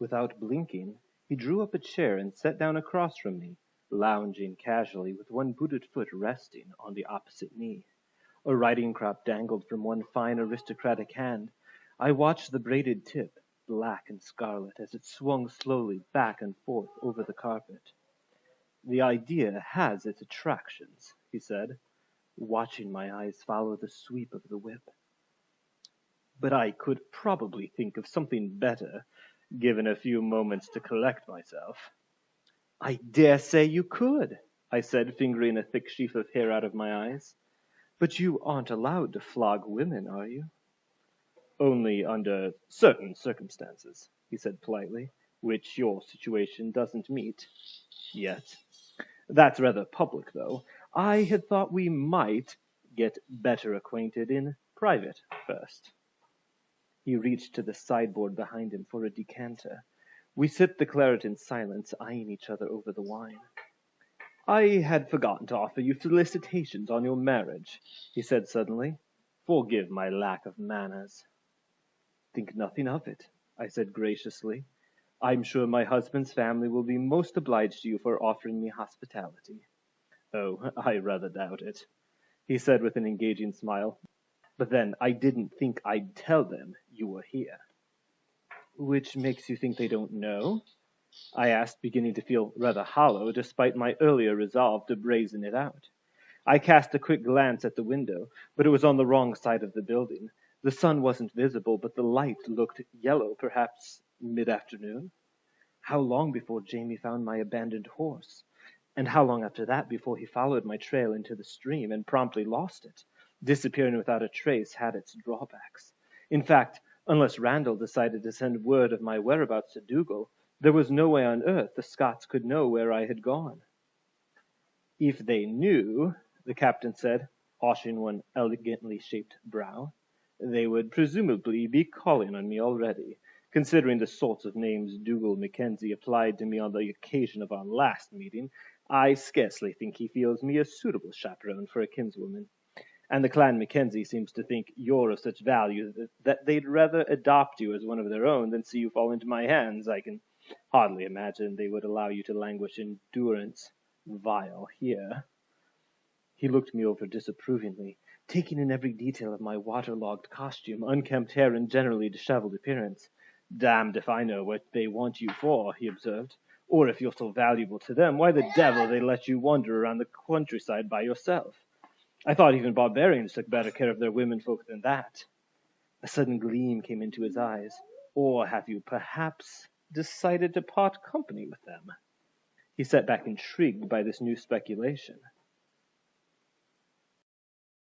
Without blinking, he drew up a chair and sat down across from me, lounging casually with one booted foot resting on the opposite knee. A riding crop dangled from one fine aristocratic hand. I watched the braided tip, black and scarlet, as it swung slowly back and forth over the carpet. "The idea has its attractions," he said, watching my eyes follow the sweep of the whip. "But I could probably think of something better, given a few moments to collect myself." "I dare say you could," I said, fingering a thick sheaf of hair out of my eyes. "But you aren't allowed to flog women, are you?" "Only under certain circumstances," he said politely, "which your situation doesn't meet. Yet. That's rather public, though. I had thought we might get better acquainted in private first." He reached to the sideboard behind him for a decanter. We sipped the claret in silence, eyeing each other over the wine. "I had forgotten to offer you felicitations on your marriage," he said suddenly. "Forgive my lack of manners." "Think nothing of it," I said graciously. "I'm sure my husband's family will be most obliged to you for offering me hospitality." "Oh, I rather doubt it," he said with an engaging smile. "But then I didn't think I'd tell them you were here." "Which makes you think they don't know?" I asked, beginning to feel rather hollow, despite my earlier resolve to brazen it out. I cast a quick glance at the window, but it was on the wrong side of the building. The sun wasn't visible, but the light looked yellow, perhaps mid-afternoon. How long before Jamie found my abandoned horse? And how long after that before he followed my trail into the stream and promptly lost it? Disappearing without a trace had its drawbacks. In fact, unless Randall decided to send word of my whereabouts to Dougal, there was no way on earth the Scots could know where I had gone. "If they knew," the captain said, arching one elegantly shaped brow, "they would presumably be calling on me already. Considering the sorts of names Dougal Mackenzie applied to me on the occasion of our last meeting, I scarcely think he feels me a suitable chaperone for a kinswoman. And the clan Mackenzie seems to think you're of such value that they'd rather adopt you as one of their own than see you fall into my hands. I can hardly imagine they would allow you to languish in durance vile here." He looked me over disapprovingly, taking in every detail of my waterlogged costume, unkempt hair, and generally disheveled appearance. "Damned if I know what they want you for," he observed. "Or if you're so valuable to them, why the devil they let you wander around the countryside by yourself? I thought even barbarians took better care of their womenfolk than that." A sudden gleam came into his eyes. "Or have you perhaps decided to part company with them?" He sat back intrigued by this new speculation.